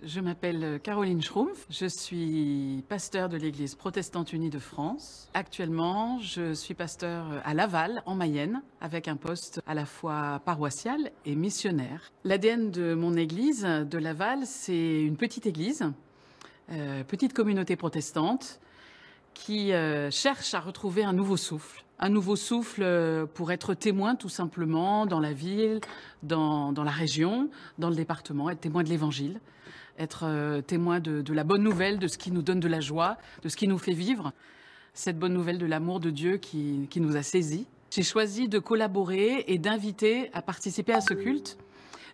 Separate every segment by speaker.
Speaker 1: Je m'appelle Caroline Schrumpf, je suis pasteur de l'Église protestante unie de France. Actuellement, je suis pasteur à Laval, en Mayenne, avec un poste à la fois paroissial et missionnaire. L'ADN de mon église de Laval, c'est une petite église, petite communauté protestante, qui cherche à retrouver un nouveau souffle. Un nouveau souffle pour être témoin tout simplement dans la ville, dans la région, dans le département, être témoin de l'Évangile, être témoin de la bonne nouvelle, de ce qui nous donne de la joie, de ce qui nous fait vivre, cette bonne nouvelle de l'amour de Dieu qui nous a saisis. J'ai choisi de collaborer et d'inviter à participer à ce culte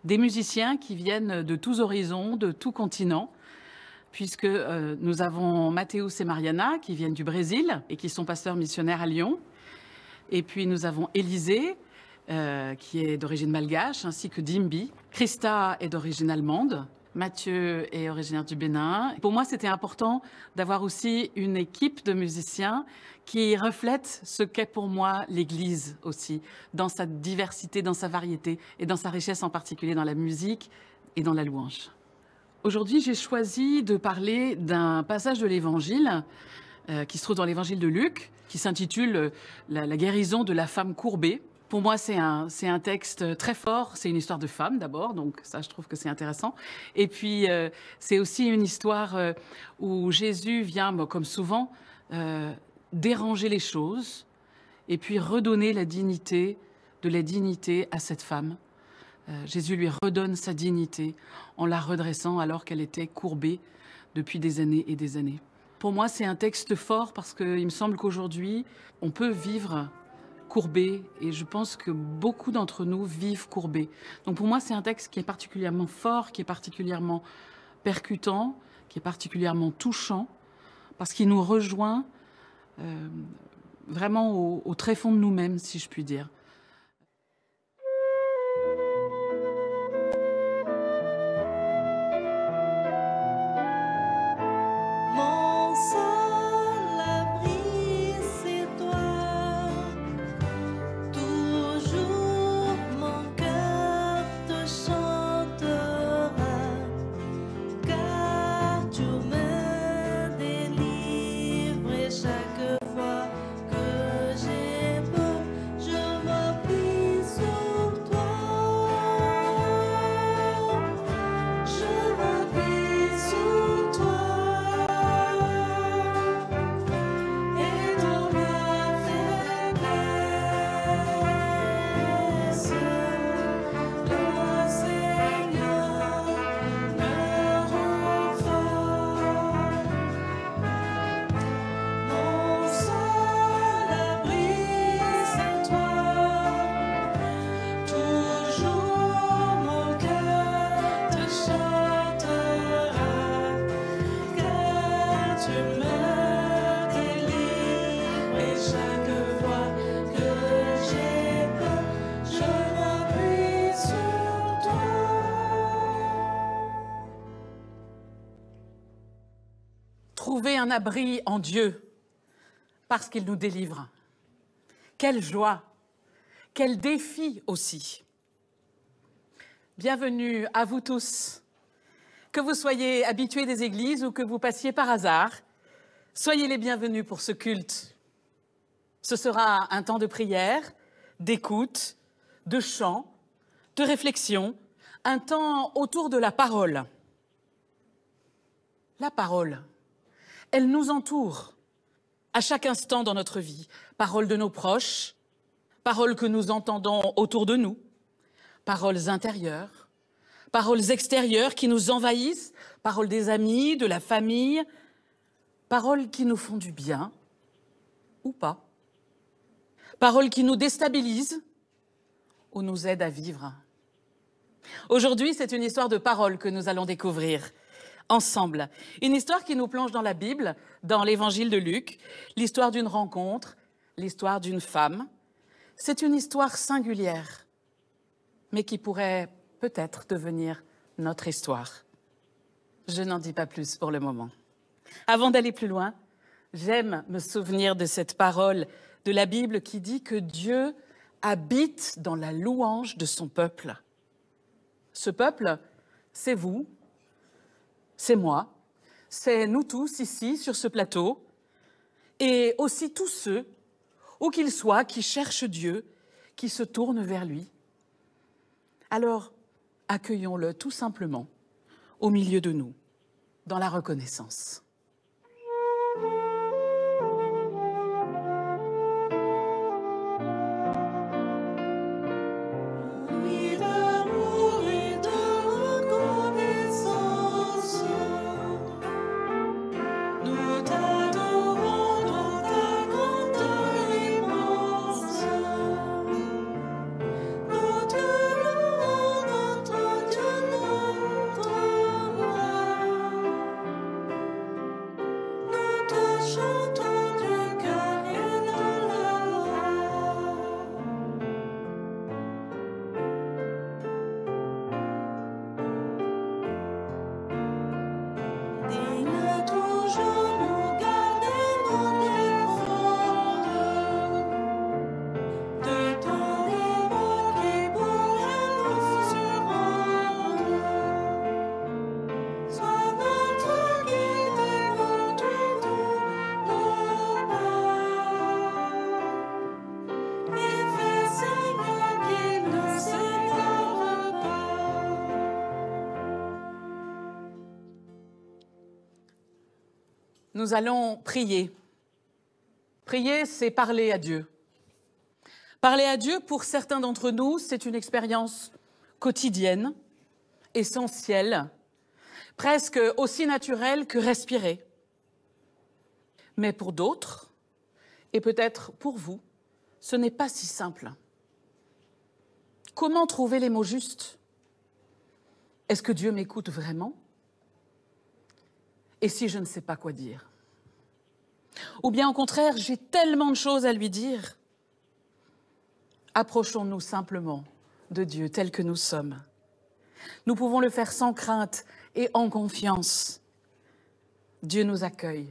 Speaker 1: des musiciens qui viennent de tous horizons, de tous continents, puisque nous avons Mathéus et Mariana qui viennent du Brésil et qui sont pasteurs missionnaires à Lyon. Et puis nous avons Élisée, qui est d'origine malgache, ainsi que Dimbi. Christa est d'origine allemande. Mathieu est originaire du Bénin. Pour moi, c'était important d'avoir aussi une équipe de musiciens qui reflète ce qu'est pour moi l'Église aussi, dans sa diversité, dans sa variété et dans sa richesse en particulier dans la musique et dans la louange. Aujourd'hui, j'ai choisi de parler d'un passage de l'Évangile qui se trouve dans l'Évangile de Luc, qui s'intitule la guérison de la femme courbée. Pour moi, c'est un texte très fort. C'est une histoire de femme d'abord, donc ça, je trouve que c'est intéressant. Et puis, c'est aussi une histoire où Jésus vient, comme souvent, déranger les choses et puis redonner de la dignité à cette femme. Jésus lui redonne sa dignité en la redressant alors qu'elle était courbée depuis des années et des années. Pour moi, c'est un texte fort parce qu'il me semble qu'aujourd'hui, on peut vivre courbé et je pense que beaucoup d'entre nous vivent courbés. Donc pour moi, c'est un texte qui est particulièrement fort, qui est particulièrement percutant, qui est particulièrement touchant parce qu'il nous rejoint vraiment au tréfonds de nous-mêmes, si je puis dire. Trouver un abri en Dieu parce qu'il nous délivre. Quelle joie, quel défi aussi. Bienvenue à vous tous. Que vous soyez habitués des églises ou que vous passiez par hasard, soyez les bienvenus pour ce culte. Ce sera un temps de prière, d'écoute, de chant, de réflexion, un temps autour de la parole. La parole. Elle nous entoure à chaque instant dans notre vie. Paroles de nos proches, paroles que nous entendons autour de nous, paroles intérieures, paroles extérieures qui nous envahissent, paroles des amis, de la famille, paroles qui nous font du bien ou pas, paroles qui nous déstabilisent ou nous aident à vivre. Aujourd'hui, c'est une histoire de paroles que nous allons découvrir ensemble. Une histoire qui nous plonge dans la Bible, dans l'Évangile de Luc, l'histoire d'une rencontre, l'histoire d'une femme. C'est une histoire singulière, mais qui pourrait peut-être devenir notre histoire. Je n'en dis pas plus pour le moment. Avant d'aller plus loin, j'aime me souvenir de cette parole de la Bible qui dit que Dieu habite dans la louange de son peuple. Ce peuple, c'est vous, c'est moi, c'est nous tous ici sur ce plateau, et aussi tous ceux, où qu'ils soient, qui cherchent Dieu, qui se tournent vers lui. Alors, accueillons-le tout simplement au milieu de nous, dans la reconnaissance. Nous allons prier. Prier, c'est parler à Dieu. Parler à Dieu, pour certains d'entre nous, c'est une expérience quotidienne, essentielle, presque aussi naturelle que respirer. Mais pour d'autres, et peut-être pour vous, ce n'est pas si simple. Comment trouver les mots justes? Est-ce que Dieu m'écoute vraiment? Et si je ne sais pas quoi dire? Ou bien au contraire, j'ai tellement de choses à lui dire. Approchons-nous simplement de Dieu tel que nous sommes. Nous pouvons le faire sans crainte et en confiance. Dieu nous accueille,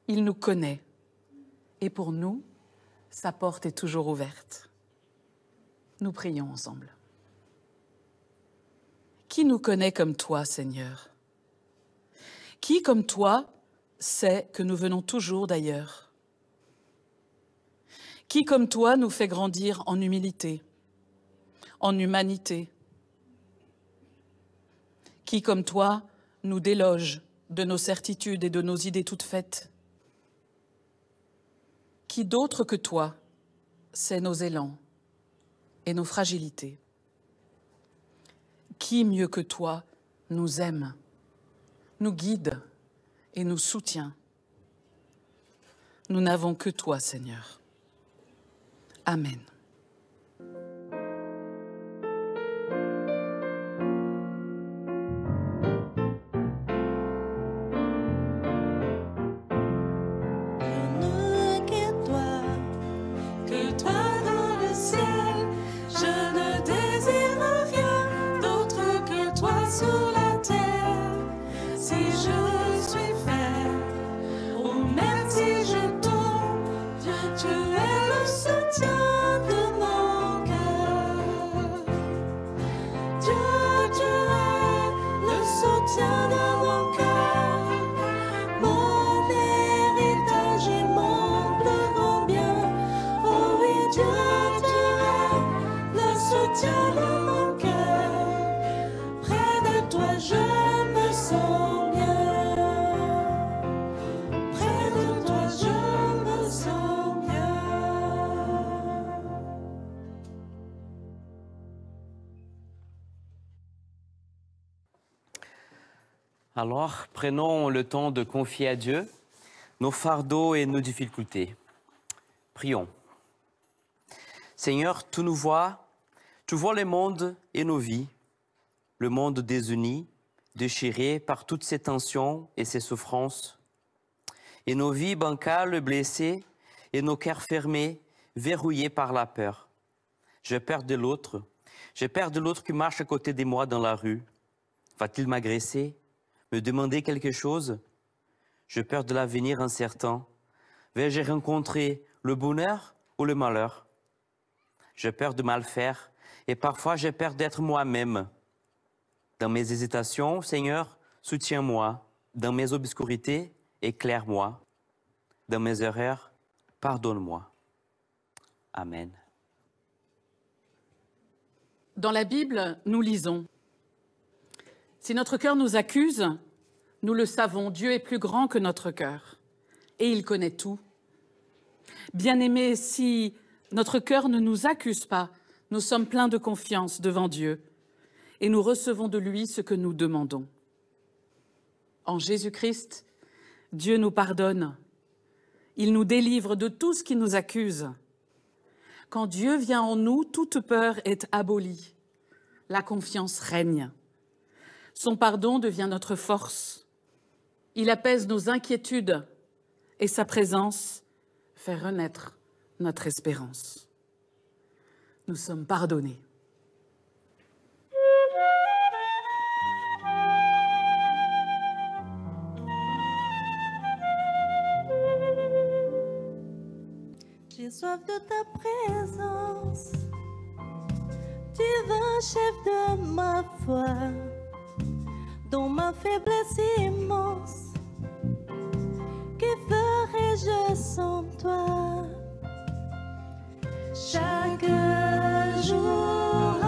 Speaker 1: il nous connaît. Et pour nous, sa porte est toujours ouverte. Nous prions ensemble. Qui nous connaît comme toi, Seigneur? Qui, comme toi, sait que nous venons toujours d'ailleurs? Qui, comme toi, nous fait grandir en humilité, en humanité? Qui, comme toi, nous déloge de nos certitudes et de nos idées toutes faites? Qui d'autre que toi sait nos élans et nos fragilités? Qui mieux que toi nous aime, nous guide et nous soutient? Nous n'avons que toi, Seigneur. Amen.
Speaker 2: Alors, prenons le temps de confier à Dieu nos fardeaux et nos difficultés. Prions. Seigneur, tu nous vois, tu vois le monde et nos vies, le monde désuni, déchiré par toutes ces tensions et ces souffrances, et nos vies bancales, blessées, et nos cœurs fermés, verrouillés par la peur. J'ai peur de l'autre qui marche à côté de moi dans la rue. Va-t-il m'agresser? Me demander quelque chose? J'ai peur de l'avenir incertain. Vais-je rencontrer le bonheur ou le malheur? J'ai peur de mal faire et parfois j'ai peur d'être moi-même. Dans mes hésitations, Seigneur, soutiens-moi dans mes obscurités, éclaire-moi. Dans mes erreurs, pardonne-moi. Amen.
Speaker 1: Dans la Bible, nous lisons « Si notre cœur nous accuse, nous le savons, Dieu est plus grand que notre cœur, et il connaît tout. Bien-aimés, si notre cœur ne nous accuse pas, nous sommes pleins de confiance devant Dieu, et nous recevons de lui ce que nous demandons. En Jésus-Christ, Dieu nous pardonne. Il nous délivre de tout ce qui nous accuse. Quand Dieu vient en nous, toute peur est abolie. La confiance règne. Son pardon devient notre force. Il apaise nos inquiétudes et sa présence fait renaître notre espérance. Nous sommes pardonnés.
Speaker 3: J'ai soif de ta présence, divin chef de ma foi, dans ma faiblesse immense, que ferais-je sans toi? Chaque jour,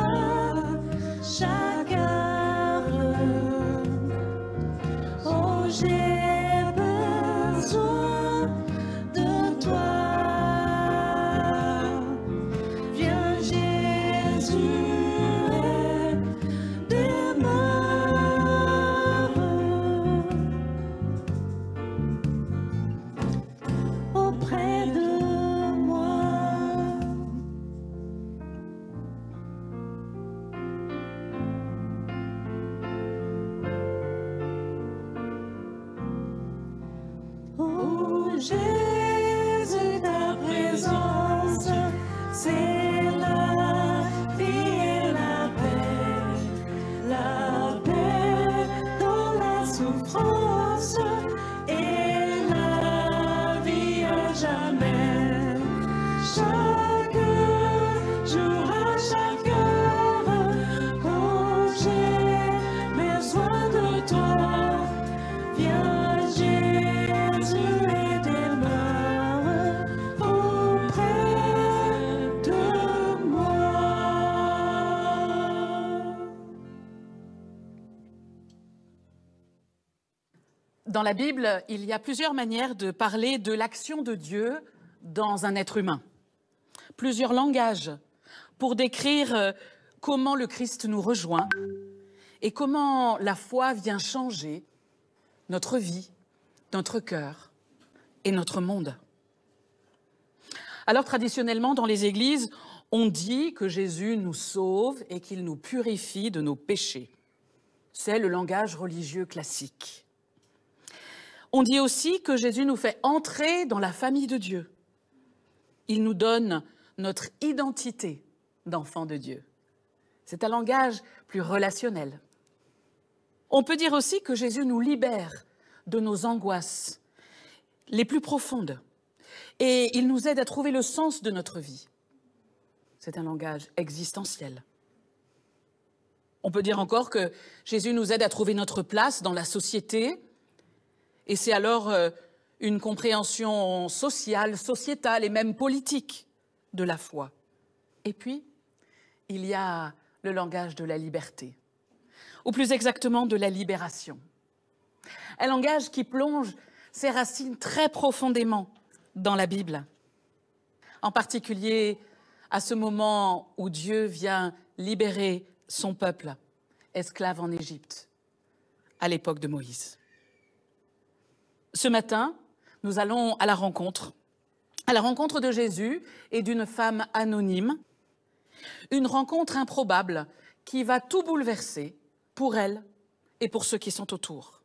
Speaker 3: chaque heure, oh j'ai besoin de toi. Jésus, ta présence, c'est la vie et la paix dans la souffrance et la vie à jamais. Chaque jour, à chaque heure, oh, j'ai besoin de toi. Viens, Jésus, et demeure auprès de moi.
Speaker 1: Dans la Bible, il y a plusieurs manières de parler de l'action de Dieu dans un être humain. Plusieurs langages pour décrire comment le Christ nous rejoint et comment la foi vient changer notre vie, notre cœur et notre monde. Alors traditionnellement, dans les églises, on dit que Jésus nous sauve et qu'il nous purifie de nos péchés. C'est le langage religieux classique. On dit aussi que Jésus nous fait entrer dans la famille de Dieu. Il nous donne notre identité d'enfant de Dieu. C'est un langage plus relationnel. On peut dire aussi que Jésus nous libère de nos angoisses les plus profondes et il nous aide à trouver le sens de notre vie. C'est un langage existentiel. On peut dire encore que Jésus nous aide à trouver notre place dans la société et c'est alors une compréhension sociale, sociétale et même politique de la foi. Et puis, il y a le langage de la liberté, ou plus exactement de la libération. Un langage qui plonge ses racines très profondément dans la Bible, en particulier à ce moment où Dieu vient libérer son peuple, esclave en Égypte, à l'époque de Moïse. Ce matin, nous allons à la rencontre de Jésus et d'une femme anonyme, une rencontre improbable qui va tout bouleverser pour elle et pour ceux qui sont autour.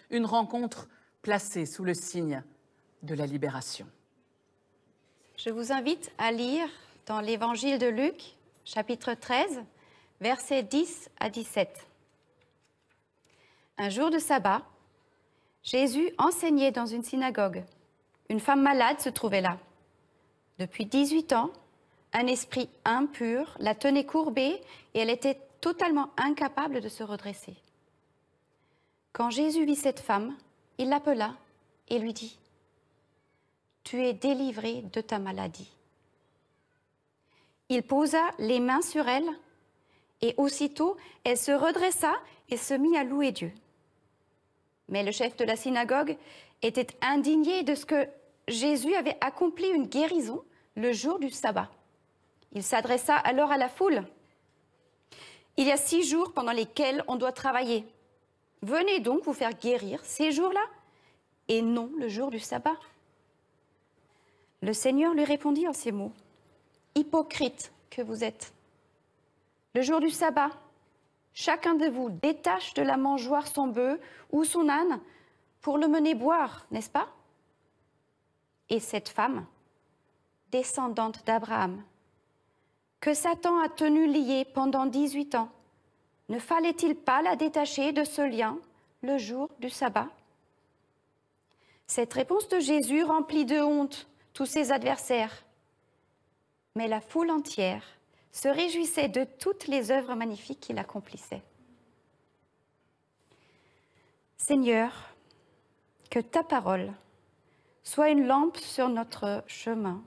Speaker 1: Une rencontre placée sous le signe de la libération.
Speaker 4: Je vous invite à lire dans l'Évangile de Luc, chapitre 13, versets 10 à 17. Un jour de sabbat, Jésus enseignait dans une synagogue. Une femme malade se trouvait là. Depuis 18 ans, un esprit impur la tenait courbée et elle était totalement incapable de se redresser. Quand Jésus vit cette femme, il l'appela et lui dit « Tu es délivrée de ta maladie ». Il posa les mains sur elle et aussitôt elle se redressa et se mit à louer Dieu. Mais le chef de la synagogue était indigné de ce que Jésus avait accompli une guérison le jour du sabbat. Il s'adressa alors à la foule. « Il y a 6 jours pendant lesquels on doit travailler. Venez donc vous faire guérir ces jours-là et non le jour du sabbat. » Le Seigneur lui répondit en ces mots. « Hypocrite que vous êtes. Le jour du sabbat, chacun de vous détache de la mangeoire son bœuf ou son âne pour le mener boire, n'est-ce pas? Et cette femme, descendante d'Abraham, que Satan a tenue liée pendant 18 ans, ne fallait-il pas la détacher de ce lien le jour du sabbat? » Cette réponse de Jésus remplit de honte tous ses adversaires. Mais la foule entière se réjouissait de toutes les œuvres magnifiques qu'il accomplissait. Seigneur, que ta parole soit une lampe sur notre chemin,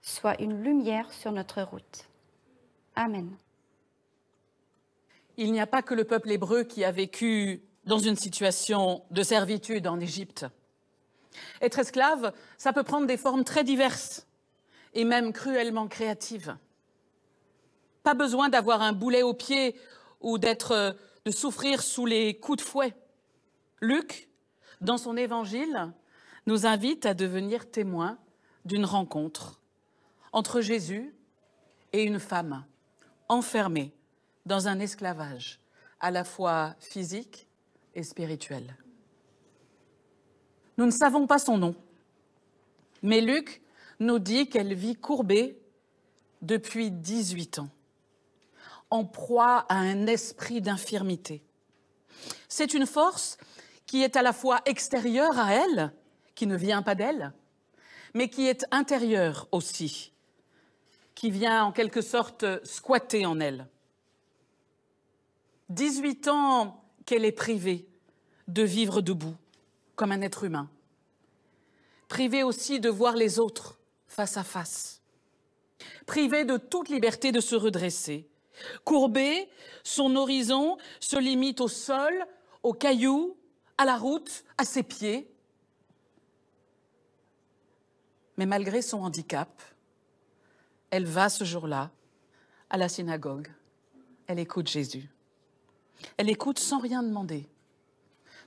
Speaker 4: soit une lumière sur notre route. Amen.
Speaker 1: Il n'y a pas que le peuple hébreu qui a vécu dans une situation de servitude en Égypte. Être esclave, ça peut prendre des formes très diverses et même cruellement créatives. Pas besoin d'avoir un boulet au pied ou de souffrir sous les coups de fouet. Luc, dans son évangile, nous invite à devenir témoins d'une rencontre entre Jésus et une femme enfermée dans un esclavage à la fois physique et spirituel. Nous ne savons pas son nom, mais Luc nous dit qu'elle vit courbée depuis 18 ans, en proie à un esprit d'infirmité. C'est une force qui est à la fois extérieure à elle, qui ne vient pas d'elle, mais qui est intérieure aussi, qui vient en quelque sorte squatter en elle. 18 ans qu'elle est privée de vivre debout, comme un être humain. Privée aussi de voir les autres face à face. Privée de toute liberté de se redresser. Courbée, son horizon se limite au sol, aux cailloux, à la route, à ses pieds. Mais malgré son handicap, elle va ce jour-là à la synagogue. Elle écoute Jésus. Elle écoute sans rien demander,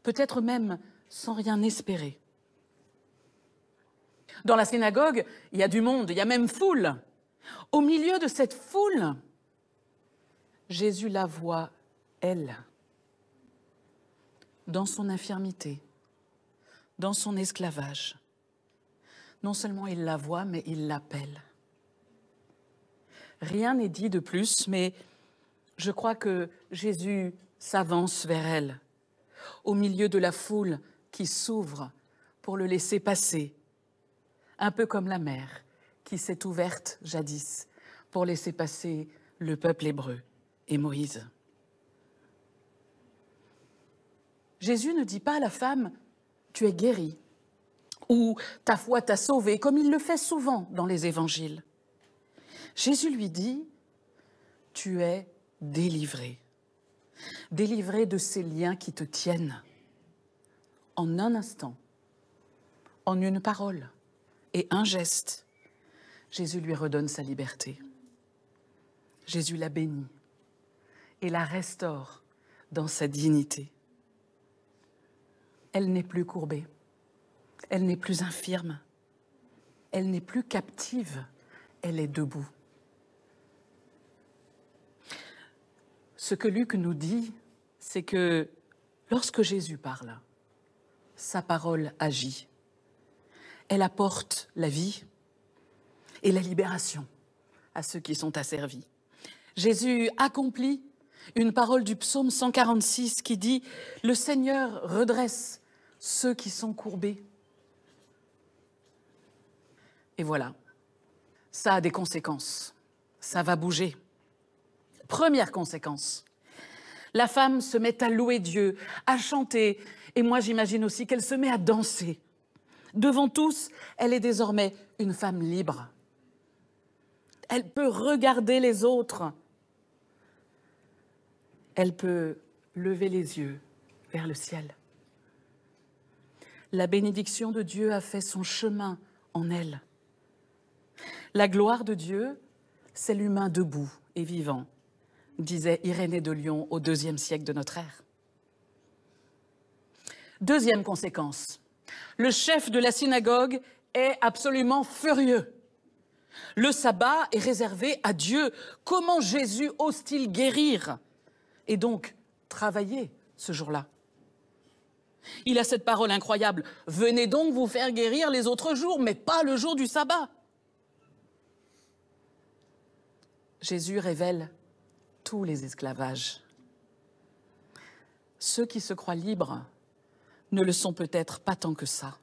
Speaker 1: peut-être même sans rien espérer. Dans la synagogue, il y a du monde, il y a même foule. Au milieu de cette foule, Jésus la voit, elle, dans son infirmité, dans son esclavage. Non seulement il la voit, mais il l'appelle. Rien n'est dit de plus, mais je crois que Jésus s'avance vers elle, au milieu de la foule qui s'ouvre pour le laisser passer, un peu comme la mer qui s'est ouverte jadis pour laisser passer le peuple hébreu et Moïse. Jésus ne dit pas à la femme « tu es guérie » ou « ta foi t'a sauvée » comme il le fait souvent dans les évangiles. Jésus lui dit « tu es délivrée ». Délivrée de ces liens qui te tiennent. En un instant, en une parole et un geste, Jésus lui redonne sa liberté. Jésus la bénit et la restaure dans sa dignité. Elle n'est plus courbée, elle n'est plus infirme, elle n'est plus captive, elle est debout. Ce que Luc nous dit, c'est que lorsque Jésus parle, sa parole agit. Elle apporte la vie et la libération à ceux qui sont asservis. Jésus accomplit une parole du psaume 146 qui dit « Le Seigneur redresse ceux qui sont courbés ». Et voilà, ça a des conséquences, ça va bouger. Première conséquence, La femme se met à louer Dieu, à chanter, et moi j'imagine aussi qu'elle se met à danser. Devant tous, elle est désormais une femme libre. Elle peut regarder les autres. Elle peut lever les yeux vers le ciel. La bénédiction de Dieu a fait son chemin en elle. La gloire de Dieu, c'est l'humain debout et vivant, disait Irénée de Lyon au IIe siècle de notre ère. Deuxième conséquence, le chef de la synagogue est absolument furieux. Le sabbat est réservé à Dieu. Comment Jésus ose-t-il guérir et donc travailler ce jour-là? Il a cette parole incroyable, « Venez donc vous faire guérir les autres jours, mais pas le jour du sabbat. » Jésus révèle tous les esclavages. Ceux qui se croient libres ne le sont peut-être pas tant que ça.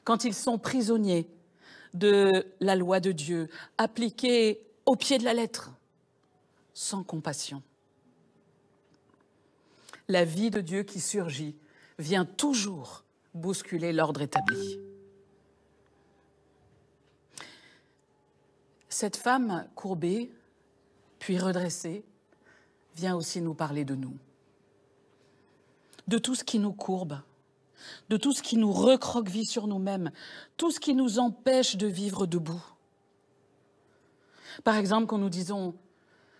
Speaker 1: Quand ils sont prisonniers de la loi de Dieu, appliquée au pied de la lettre, sans compassion. La vie de Dieu qui surgit vient toujours bousculer l'ordre établi. Cette femme courbée, puis redressée, vient aussi nous parler de nous. De tout ce qui nous courbe, de tout ce qui nous recroqueville sur nous-mêmes, tout ce qui nous empêche de vivre debout. Par exemple, quand nous disons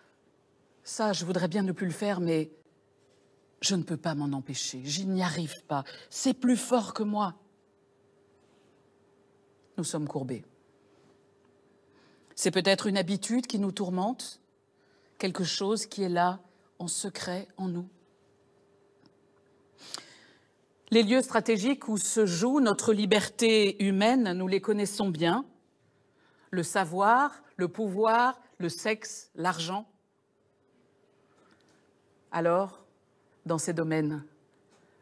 Speaker 1: « ça, je voudrais bien ne plus le faire, mais je ne peux pas m'en empêcher, je n'y arrive pas, c'est plus fort que moi ». Nous sommes courbés. C'est peut-être une habitude qui nous tourmente, quelque chose qui est là, en secret, en nous. Les lieux stratégiques où se joue notre liberté humaine, nous les connaissons bien. Le savoir, le pouvoir, le sexe, l'argent. Alors, dans ces domaines,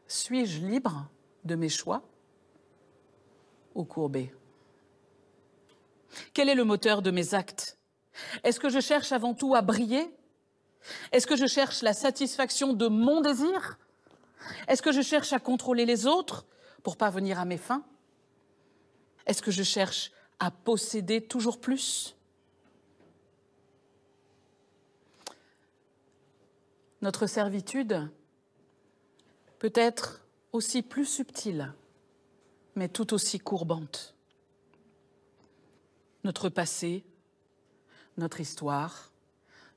Speaker 1: suis-je libre de mes choix ou courbé? Quel est le moteur de mes actes? Est-ce que je cherche avant tout à briller? Est-ce que je cherche la satisfaction de mon désir? Est-ce que je cherche à contrôler les autres pour parvenir à mes fins? Est-ce que je cherche à posséder toujours plus? Notre servitude peut être aussi plus subtile, mais tout aussi courbante. Notre passé, notre histoire,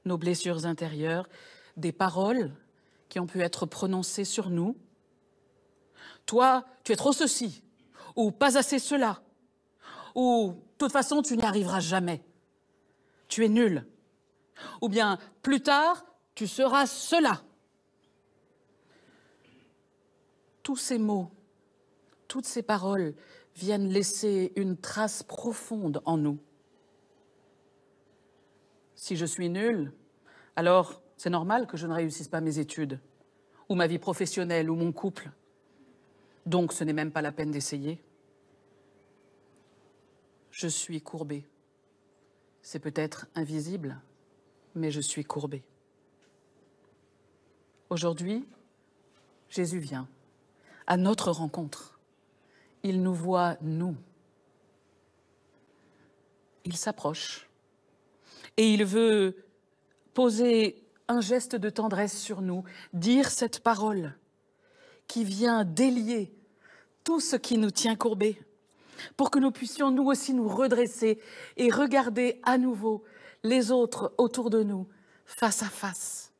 Speaker 1: nos blessures intérieures, des paroles qui ont pu être prononcées sur nous. Toi, tu es trop ceci, ou pas assez cela, ou de toute façon, tu n'y arriveras jamais. Tu es nul. Ou bien, plus tard, tu seras cela. Tous ces mots, toutes ces paroles viennent laisser une trace profonde en nous. Si je suis nul, alors c'est normal que je ne réussisse pas mes études, ou ma vie professionnelle, ou mon couple. Donc ce n'est même pas la peine d'essayer. Je suis courbée. C'est peut-être invisible, mais je suis courbée. Aujourd'hui, Jésus vient à notre rencontre. Il nous voit, nous. Il s'approche et il veut poser un geste de tendresse sur nous, dire cette parole qui vient délier tout ce qui nous tient courbés, pour que nous puissions nous aussi nous redresser et regarder à nouveau les autres autour de nous, face à face.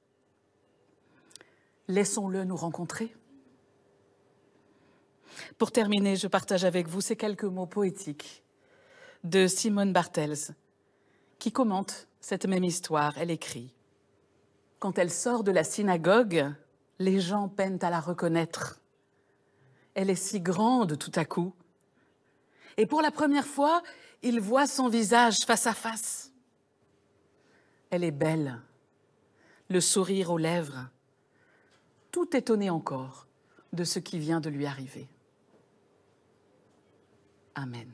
Speaker 1: Laissons-le nous rencontrer. Pour terminer, je partage avec vous ces quelques mots poétiques de Simone Bartels, qui commente cette même histoire. Elle écrit « Quand elle sort de la synagogue, les gens peinent à la reconnaître. Elle est si grande tout à coup. Et pour la première fois, ils voient son visage face à face. Elle est belle, le sourire aux lèvres, tout étonné encore de ce qui vient de lui arriver. Amen.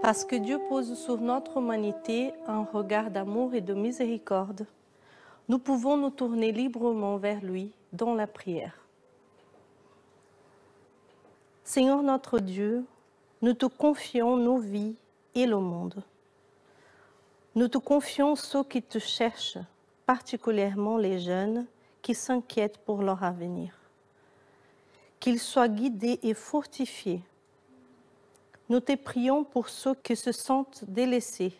Speaker 5: À ce que Dieu pose sur notre humanité un regard d'amour et de miséricorde, nous pouvons nous tourner librement vers lui dans la prière. Seigneur notre Dieu, nous te confions nos vies et le monde. Nous te confions ceux qui te cherchent, particulièrement les jeunes qui s'inquiètent pour leur avenir. Qu'ils soient guidés et fortifiés. Nous te prions pour ceux qui se sentent délaissés,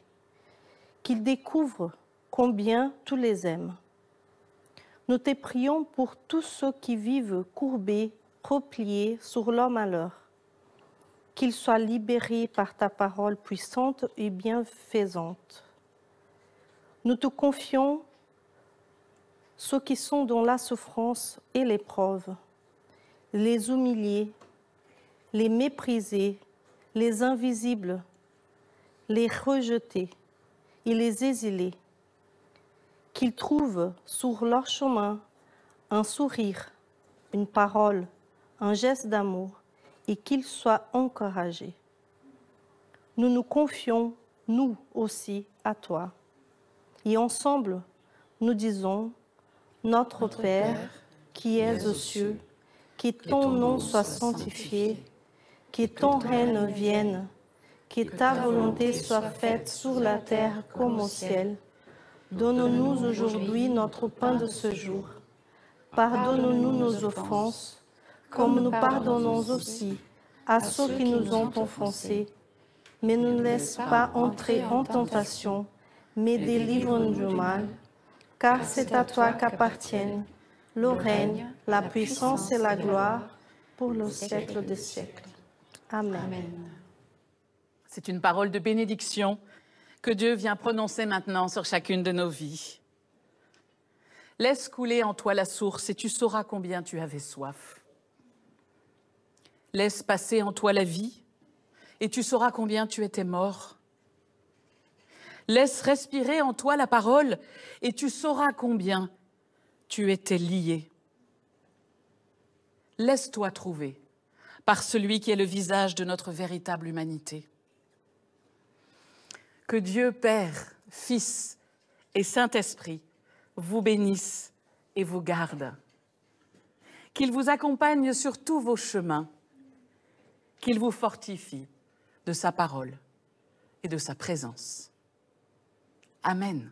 Speaker 5: qu'ils découvrent combien tu les aimes. Nous te prions pour tous ceux qui vivent courbés, repliés sur leur malheur, qu'ils soient libérés par ta parole puissante et bienfaisante. Nous te confions ceux qui sont dans la souffrance et l'épreuve, les humiliés, les méprisés, les invisibles, les rejetés et les exilés, qu'ils trouvent sur leur chemin un sourire, une parole, un geste d'amour et qu'ils soient encouragés. Nous nous confions, nous aussi, à toi. Et ensemble, nous disons, Notre Père, qui es aux cieux, que ton nom soit sanctifié, que ton règne vienne, que ta volonté soit faite sur la terre comme au ciel. Donne-nous aujourd'hui notre pain de ce jour. Pardonne-nous nos offenses, comme nous pardonnons aussi à ceux qui nous ont offensés. Mais ne nous laisse pas entrer en tentation, mais délivre-nous du mal. Car c'est à toi qu'appartiennent le règne, la puissance et la gloire pour le siècle des siècles. Amen.
Speaker 1: C'est une parole de bénédiction que Dieu vient prononcer maintenant sur chacune de nos vies. Laisse couler en toi la source et tu sauras combien tu avais soif. Laisse passer en toi la vie et tu sauras combien tu étais mort. Laisse respirer en toi la parole et tu sauras combien tu étais lié. Laisse-toi trouver par celui qui est le visage de notre véritable humanité. Que Dieu Père, Fils et Saint-Esprit vous bénissent et vous gardent. Qu'il vous accompagne sur tous vos chemins. Qu'il vous fortifie de sa parole et de sa présence. Amen.